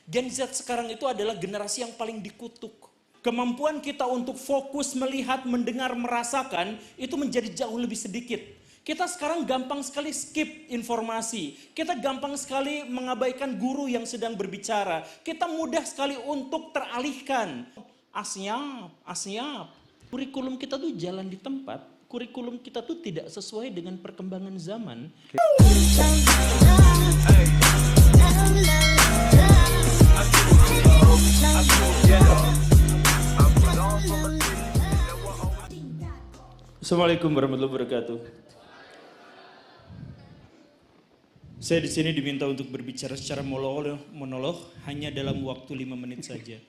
Gen Z sekarang itu adalah generasi yang paling dikutuk. Kemampuan kita untuk fokus, melihat, mendengar, merasakan itu menjadi jauh lebih sedikit. Kita sekarang gampang sekali skip informasi. Kita gampang sekali mengabaikan guru yang sedang berbicara. Kita mudah sekali untuk teralihkan. Asyap. Kurikulum kita tuh jalan di tempat. Kurikulum kita tuh tidak sesuai dengan perkembangan zaman. Assalamualaikum warahmatullahi wabarakatuh. Saya di sini diminta untuk berbicara secara monolog hanya dalam waktu 5 menit saja.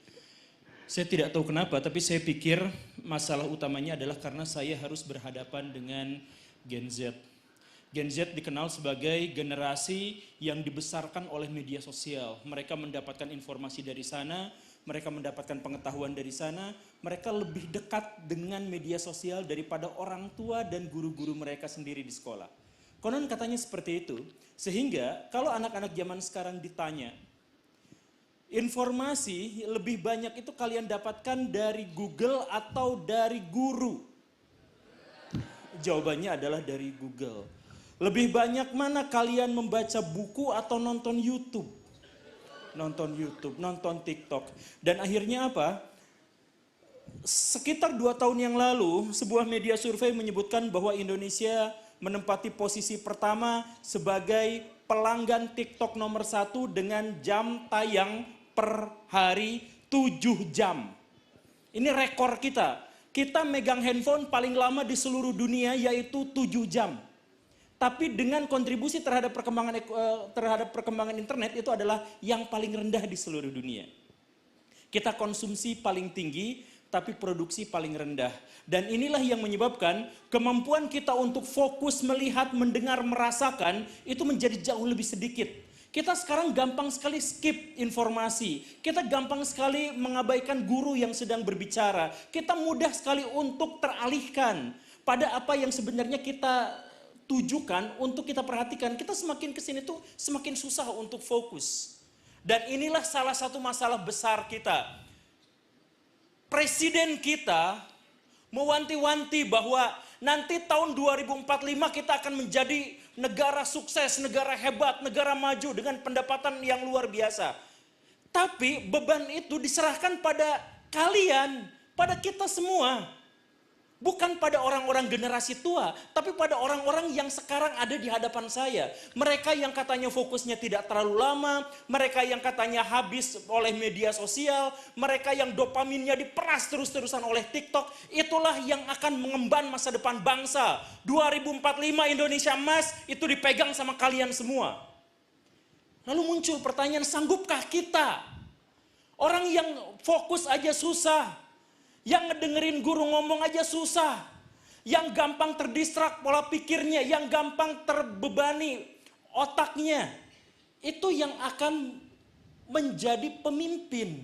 Saya tidak tahu kenapa, tapi saya pikir masalah utamanya adalah karena saya harus berhadapan dengan Gen Z. Gen Z dikenal sebagai generasi yang dibesarkan oleh media sosial. Mereka mendapatkan informasi dari sana, mereka mendapatkan pengetahuan dari sana, mereka lebih dekat dengan media sosial daripada orang tua dan guru-guru mereka sendiri di sekolah. Konon katanya seperti itu, sehingga kalau anak-anak zaman sekarang ditanya, informasi lebih banyak itu kalian dapatkan dari Google atau dari guru? Jawabannya adalah dari Google. Lebih banyak mana kalian membaca buku atau nonton YouTube? Nonton YouTube, nonton TikTok. Dan akhirnya apa? Sekitar 2 tahun yang lalu, sebuah media survei menyebutkan bahwa Indonesia menempati posisi pertama sebagai pelanggan TikTok nomor 1 dengan jam tayang per hari 7 jam. Ini rekor kita. Kita megang handphone paling lama di seluruh dunia yaitu 7 jam. Tapi dengan kontribusi terhadap perkembangan internet itu adalah yang paling rendah di seluruh dunia. Kita konsumsi paling tinggi, tapi produksi paling rendah. Dan inilah yang menyebabkan kemampuan kita untuk fokus, melihat, mendengar, merasakan itu menjadi jauh lebih sedikit. Kita sekarang gampang sekali skip informasi. Kita gampang sekali mengabaikan guru yang sedang berbicara. Kita mudah sekali untuk teralihkan pada apa yang sebenarnya kita tujukan untuk kita perhatikan. Kita semakin kesini tuh semakin susah untuk fokus. Dan inilah salah satu masalah besar kita. Presiden kita mewanti-wanti bahwa nanti tahun 2045 kita akan menjadi negara sukses, negara hebat, negara maju dengan pendapatan yang luar biasa. Tapi beban itu diserahkan pada kalian, pada kita semua. Bukan pada orang-orang generasi tua, tapi pada orang-orang yang sekarang ada di hadapan saya. Mereka yang katanya fokusnya tidak terlalu lama, mereka yang katanya habis oleh media sosial, mereka yang dopaminnya diperas terus-terusan oleh TikTok. Itulah yang akan mengemban masa depan bangsa. 2045 Indonesia emas itu dipegang sama kalian semua. Lalu muncul pertanyaan, sanggupkah kita? Orang yang fokus aja susah. Yang ngedengerin guru ngomong aja susah. Yang gampang terdistrak pola pikirnya, yang gampang terbebani otaknya. Itu yang akan menjadi pemimpin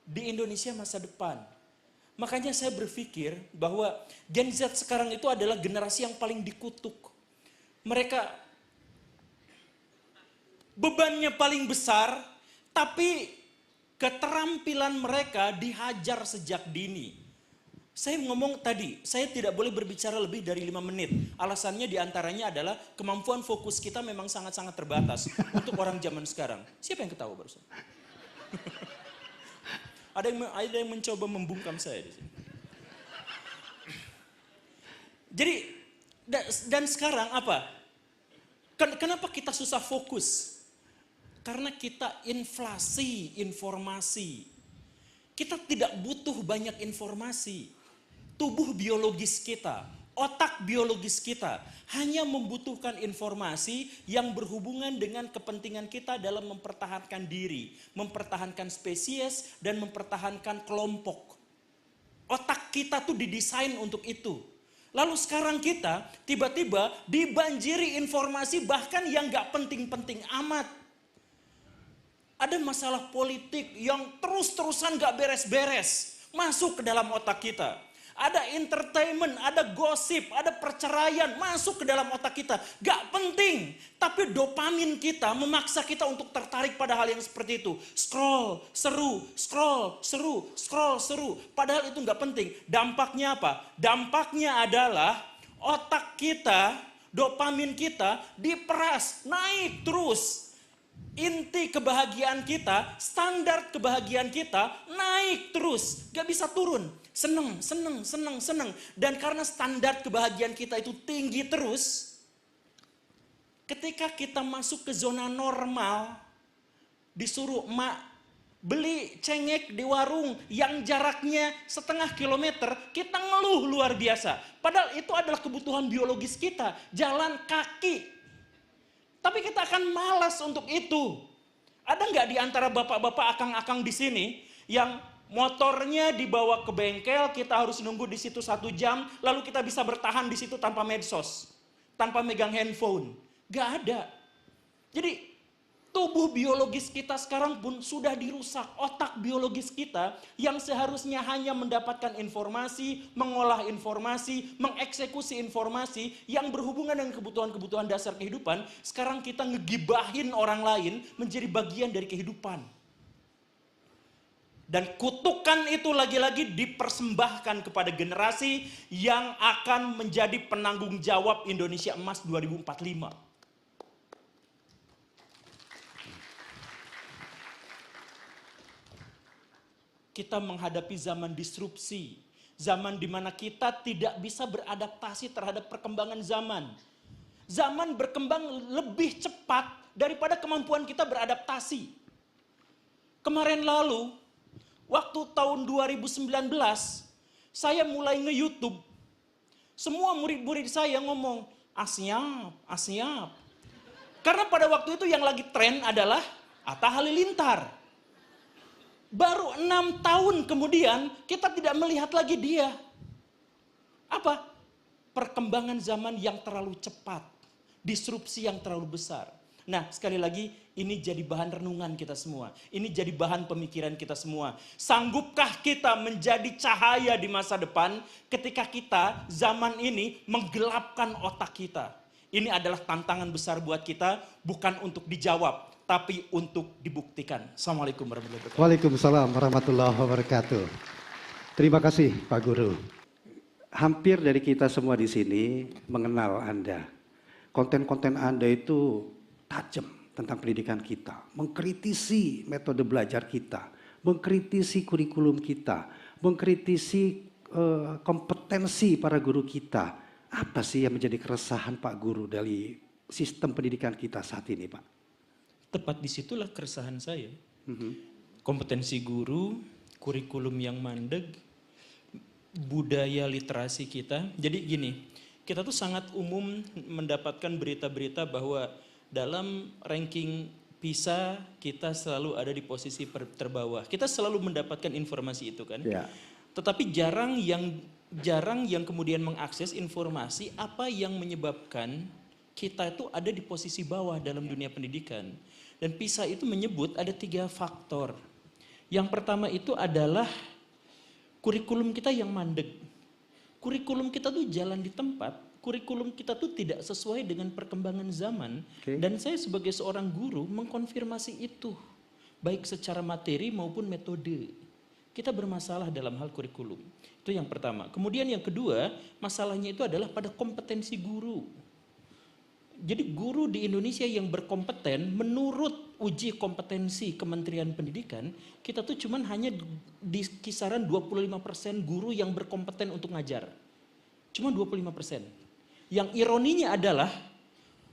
di Indonesia masa depan. Makanya saya berpikir bahwa Gen Z sekarang itu adalah generasi yang paling dikutuk. Mereka bebannya paling besar, tapi keterampilan mereka dihajar sejak dini. Saya ngomong tadi, saya tidak boleh berbicara lebih dari 5 menit. Alasannya diantaranya adalah kemampuan fokus kita memang sangat-sangat terbatas untuk orang zaman sekarang. Siapa yang ketawa barusan? Ada yang mencoba membungkam saya di sini. Jadi, dan sekarang apa? Kenapa kita susah fokus? Karena kita inflasi informasi. Kita tidak butuh banyak informasi. Tubuh biologis kita, otak biologis kita hanya membutuhkan informasi yang berhubungan dengan kepentingan kita dalam mempertahankan diri, mempertahankan spesies, dan mempertahankan kelompok. Otak kita tuh didesain untuk itu. Lalu sekarang kita tiba-tiba dibanjiri informasi bahkan yang gak penting-penting amat. Ada masalah politik yang terus-terusan gak beres-beres masuk ke dalam otak kita. ada entertainment, ada gosip, ada perceraian masuk ke dalam otak kita. Gak penting, tapi dopamin kita memaksa kita untuk tertarik pada hal yang seperti itu. Scroll, seru, scroll, seru, scroll, seru. Padahal itu gak penting. Dampaknya apa? Dampaknya adalah otak kita, dopamin kita diperas, naik terus. Inti kebahagiaan kita, standar kebahagiaan kita naik terus, gak bisa turun. Seneng, seneng, seneng, seneng. Dan karena standar kebahagiaan kita itu tinggi terus, ketika kita masuk ke zona normal, disuruh emak beli cengek di warung yang jaraknya 0,5 kilometer, kita ngeluh luar biasa. Padahal itu adalah kebutuhan biologis kita, jalan kaki. Tapi kita akan malas untuk itu. Ada nggak di antara bapak-bapak akang-akang di sini yang motornya dibawa ke bengkel, kita harus nunggu di situ 1 jam, lalu kita bisa bertahan di situ tanpa medsos, tanpa megang handphone? Nggak ada. Jadi tubuh biologis kita sekarang pun sudah dirusak. Otak biologis kita yang seharusnya hanya mendapatkan informasi, mengolah informasi, mengeksekusi informasi yang berhubungan dengan kebutuhan-kebutuhan dasar kehidupan, sekarang kita ngegibahin orang lain menjadi bagian dari kehidupan. Dan kutukan itu lagi-lagi dipersembahkan kepada generasi yang akan menjadi penanggung jawab Indonesia Emas 2045. Kita menghadapi zaman disrupsi, zaman di mana kita tidak bisa beradaptasi terhadap perkembangan zaman. Zaman berkembang lebih cepat daripada kemampuan kita beradaptasi. Kemarin lalu, waktu tahun 2019, saya mulai nge-YouTube. Semua murid-murid saya ngomong, "Asyap, asyap." Karena pada waktu itu yang lagi tren adalah Atta Halilintar. Baru 6 tahun kemudian kita tidak melihat lagi dia. Apa? Perkembangan zaman yang terlalu cepat. Disrupsi yang terlalu besar. Nah, sekali lagi ini jadi bahan renungan kita semua. Ini jadi bahan pemikiran kita semua. Sanggupkah kita menjadi cahaya di masa depan ketika kita zaman ini menggelapkan otak kita? Ini adalah tantangan besar buat kita, bukan untuk dijawab, tapi untuk dibuktikan. Assalamualaikum warahmatullahi wabarakatuh. Waalaikumsalam warahmatullahi wabarakatuh. Terima kasih Pak Guru. Hampir dari kita semua di sini mengenal Anda. Konten-konten Anda itu tajam tentang pendidikan kita. Mengkritisi metode belajar kita. Mengkritisi kurikulum kita. Mengkritisi kompetensi para guru kita. Apa sih yang menjadi keresahan Pak Guru dari sistem pendidikan kita saat ini, Pak? Tepat disitulah keresahan saya. Kompetensi guru, kurikulum yang mandeg, budaya literasi kita. Jadi gini, kita tuh sangat umum mendapatkan berita-berita bahwa dalam ranking PISA kita selalu ada di posisi terbawah. Kita selalu mendapatkan informasi itu kan. Ya. Tetapi jarang yang kemudian mengakses informasi apa yang menyebabkan kita itu ada di posisi bawah dalam dunia pendidikan. Dan PISA itu menyebut ada 3 faktor. Yang pertama itu adalah kurikulum kita yang mandeg. Kurikulum kita tuh jalan di tempat, kurikulum kita tuh tidak sesuai dengan perkembangan zaman. Dan saya sebagai seorang guru mengkonfirmasi itu, baik secara materi maupun metode. Kita bermasalah dalam hal kurikulum. Itu yang pertama. Kemudian yang kedua, masalahnya itu adalah pada kompetensi guru. Jadi guru di Indonesia yang berkompeten menurut uji kompetensi Kementerian Pendidikan, kita tuh cuman hanya di kisaran 25% guru yang berkompeten untuk ngajar. Cuma 25%. Yang ironinya adalah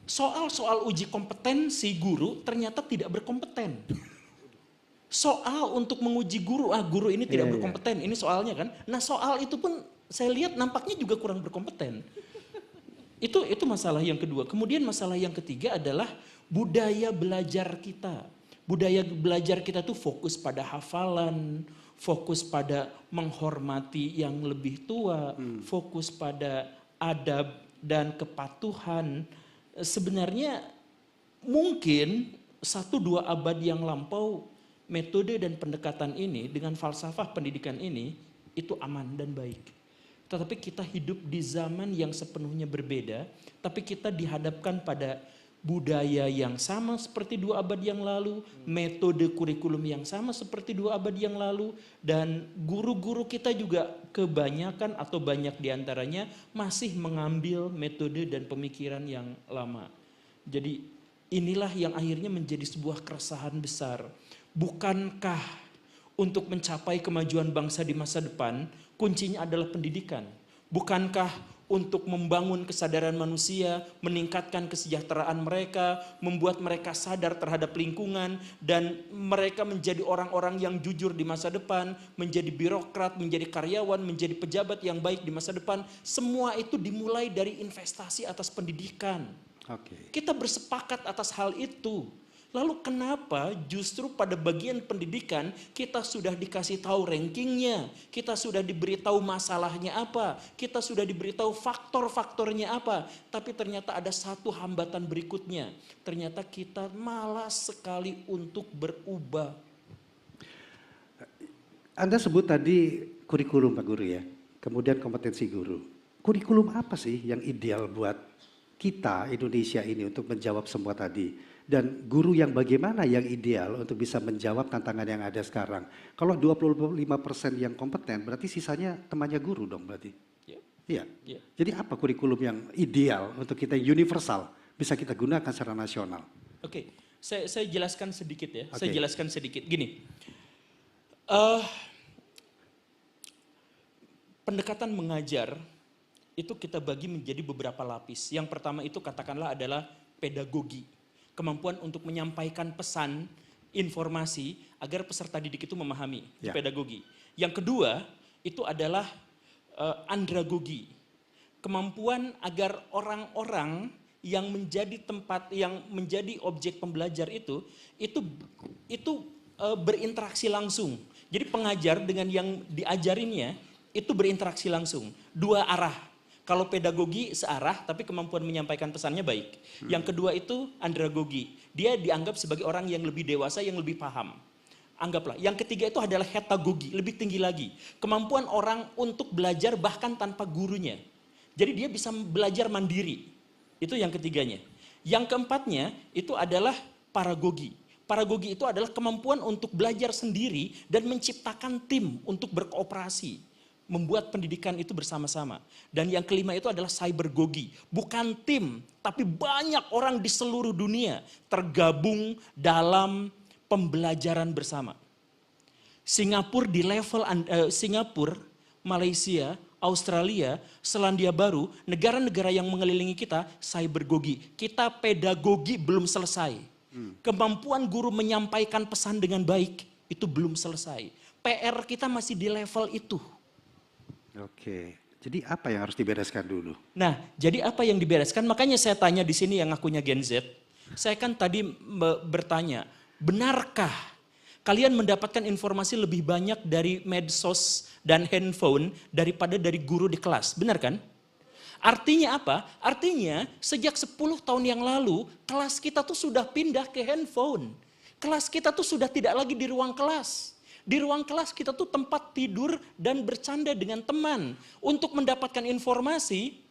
soal-soal uji kompetensi guru ternyata tidak berkompeten. Soal untuk menguji guru, guru ini tidak berkompeten, ini soalnya kan. Nah soal itu pun saya lihat nampaknya juga kurang berkompeten. Itu masalah yang kedua. Kemudian masalah yang ketiga adalah budaya belajar kita. Budaya belajar kita tuh fokus pada hafalan, fokus pada menghormati yang lebih tua, fokus pada adab dan kepatuhan. Sebenarnya mungkin 1-2 abad yang lampau metode dan pendekatan ini dengan falsafah pendidikan ini itu aman dan baik. Tetapi kita hidup di zaman yang sepenuhnya berbeda, tapi kita dihadapkan pada budaya yang sama seperti 2 abad yang lalu, metode kurikulum yang sama seperti 2 abad yang lalu, dan guru-guru kita juga kebanyakan atau banyak diantaranya masih mengambil metode dan pemikiran yang lama. Jadi inilah yang akhirnya menjadi sebuah keresahan besar. Bukankah untuk mencapai kemajuan bangsa di masa depan, kuncinya adalah pendidikan? Bukankah untuk membangun kesadaran manusia, meningkatkan kesejahteraan mereka, membuat mereka sadar terhadap lingkungan, dan mereka menjadi orang-orang yang jujur di masa depan, menjadi birokrat, menjadi karyawan, menjadi pejabat yang baik di masa depan, semua itu dimulai dari investasi atas pendidikan. Kita bersepakat atas hal itu. Lalu kenapa justru pada bagian pendidikan kita sudah dikasih tahu rankingnya, kita sudah diberitahu masalahnya apa, kita sudah diberitahu faktor-faktornya apa, tapi ternyata ada satu hambatan berikutnya. Ternyata kita malas sekali untuk berubah. Anda sebut tadi kurikulum Pak Guru ya, kemudian kompetensi guru. Kurikulum apa sih yang ideal buat kita Indonesia ini untuk menjawab semua tadi? Dan guru yang bagaimana yang ideal untuk bisa menjawab tantangan yang ada sekarang? Kalau 25% yang kompeten, berarti sisanya temannya guru dong berarti? Iya. Jadi apa kurikulum yang ideal untuk kita universal, bisa kita gunakan secara nasional? Oke, saya jelaskan sedikit ya. Saya jelaskan sedikit. Gini, pendekatan mengajar itu kita bagi menjadi beberapa lapis. Yang pertama itu katakanlah adalah pedagogi. Kemampuan untuk menyampaikan pesan, informasi agar peserta didik itu memahami, itu pedagogi. Yang kedua itu adalah andragogi. Kemampuan agar orang-orang yang menjadi tempat, yang menjadi objek pembelajar itu berinteraksi langsung. Jadi pengajar dengan yang diajarinnya itu berinteraksi langsung, 2 arah. Kalau pedagogi searah, tapi kemampuan menyampaikan pesannya baik. Yang kedua itu andragogi. Dia dianggap sebagai orang yang lebih dewasa, yang lebih paham. Anggaplah. Yang ketiga itu adalah hetagogi, lebih tinggi lagi. Kemampuan orang untuk belajar bahkan tanpa gurunya. Jadi dia bisa belajar mandiri. Itu yang ketiganya. Yang keempatnya itu adalah paragogi. Paragogi itu adalah kemampuan untuk belajar sendiri dan menciptakan tim untuk berkooperasi. Membuat pendidikan itu bersama-sama. Dan yang kelima itu adalah cybergogi. Bukan tim, tapi banyak orang di seluruh dunia tergabung dalam pembelajaran bersama. Singapura di level Singapura, Malaysia, Australia, Selandia Baru, negara-negara yang mengelilingi kita cybergogi. Kita pedagogi belum selesai. Kemampuan guru menyampaikan pesan dengan baik itu belum selesai. PR kita masih di level itu. Oke, jadi apa yang harus dibereskan dulu? Nah, jadi apa yang dibereskan? Makanya saya tanya di sini yang ngakunya Gen Z. Saya kan tadi bertanya, benarkah kalian mendapatkan informasi lebih banyak dari medsos dan handphone daripada dari guru di kelas? Benar kan? Artinya apa? Artinya sejak 10 tahun yang lalu, kelas kita tuh sudah pindah ke handphone. Kelas kita tuh sudah tidak lagi di ruang kelas. Di ruang kelas kita tuh tempat tidur dan bercanda dengan teman. Untuk mendapatkan informasi,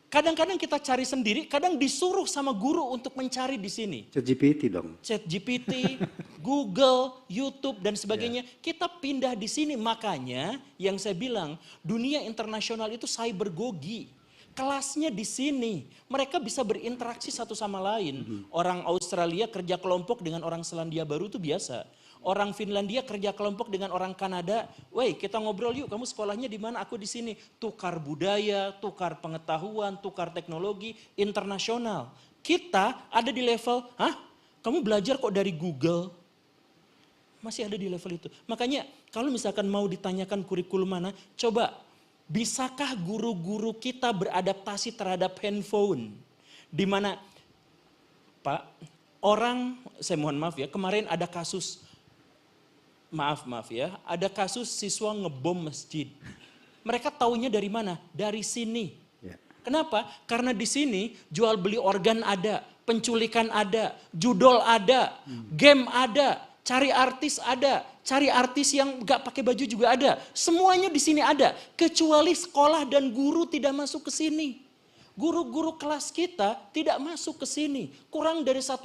kadang-kadang kita cari sendiri, kadang disuruh sama guru untuk mencari di sini. ChatGPT dong. ChatGPT, Google, YouTube dan sebagainya. Kita pindah di sini, makanya yang saya bilang dunia internasional itu cybergogi. Kelasnya di sini, mereka bisa berinteraksi satu sama lain. Orang Australia kerja kelompok dengan orang Selandia Baru itu biasa. Orang Finlandia kerja kelompok dengan orang Kanada. Woi, kita ngobrol yuk, kamu sekolahnya di mana? Aku di sini. Tukar budaya, tukar pengetahuan, tukar teknologi internasional. Kita ada di level, kamu belajar kok dari Google? Masih ada di level itu. Makanya kalau misalkan mau ditanyakan kurikulum mana, coba bisakah guru-guru kita beradaptasi terhadap handphone? Di mana, Pak, orang, saya mohon maaf ya, kemarin ada kasus, maaf ya, ada kasus siswa ngebom masjid. Mereka taunya dari mana? Dari sini. Kenapa? Karena di sini jual beli organ ada, penculikan ada, judol ada, game ada. Cari artis ada, cari artis yang gak pakai baju juga ada. Semuanya di sini ada, kecuali sekolah dan guru tidak masuk ke sini. Guru-guru kelas kita tidak masuk ke sini. Kurang dari 1%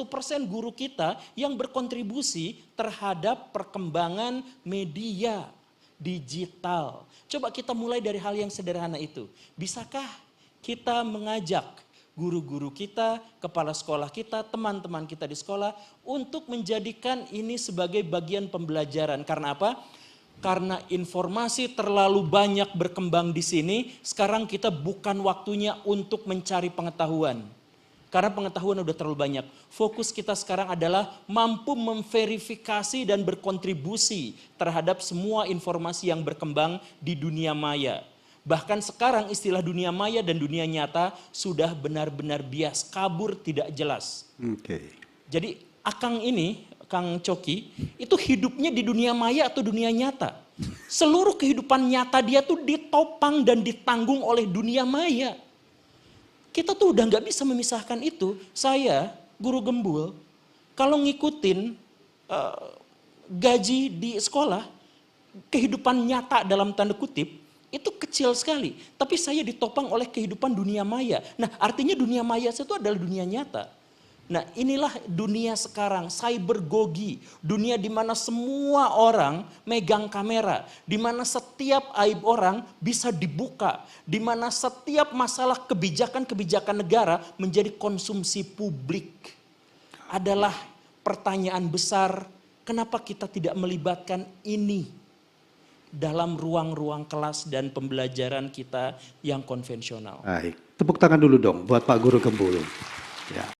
guru kita yang berkontribusi terhadap perkembangan media digital. Coba kita mulai dari hal yang sederhana itu. Bisakah kita mengajak guru-guru kita, kepala sekolah kita, teman-teman kita di sekolah untuk menjadikan ini sebagai bagian pembelajaran. Karena apa? Karena informasi terlalu banyak berkembang di sini, sekarang kita bukan waktunya untuk mencari pengetahuan. Karena pengetahuan udah terlalu banyak. Fokus kita sekarang adalah mampu memverifikasi dan berkontribusi terhadap semua informasi yang berkembang di dunia maya. Bahkan sekarang istilah dunia maya dan dunia nyata sudah benar-benar bias, kabur tidak jelas. Jadi Akang ini, Kang Coki, itu hidupnya di dunia maya atau dunia nyata. Seluruh kehidupan nyata dia tuh ditopang dan ditanggung oleh dunia maya. Kita tuh udah gak bisa memisahkan itu. Saya, guru gembul, kalau ngikutin gaji di sekolah, kehidupan nyata dalam tanda kutip, itu kecil sekali. Tapi saya ditopang oleh kehidupan dunia maya. Nah, artinya dunia maya itu adalah dunia nyata. Nah, inilah dunia sekarang, cybergogi. Dunia di mana semua orang megang kamera. Di mana setiap aib orang bisa dibuka. Di mana setiap masalah kebijakan-kebijakan negara menjadi konsumsi publik. Adalah pertanyaan besar, kenapa kita tidak melibatkan ini dalam ruang-ruang kelas dan pembelajaran kita yang konvensional. Baik, tepuk tangan dulu dong buat Pak Guru Gembul. Ya.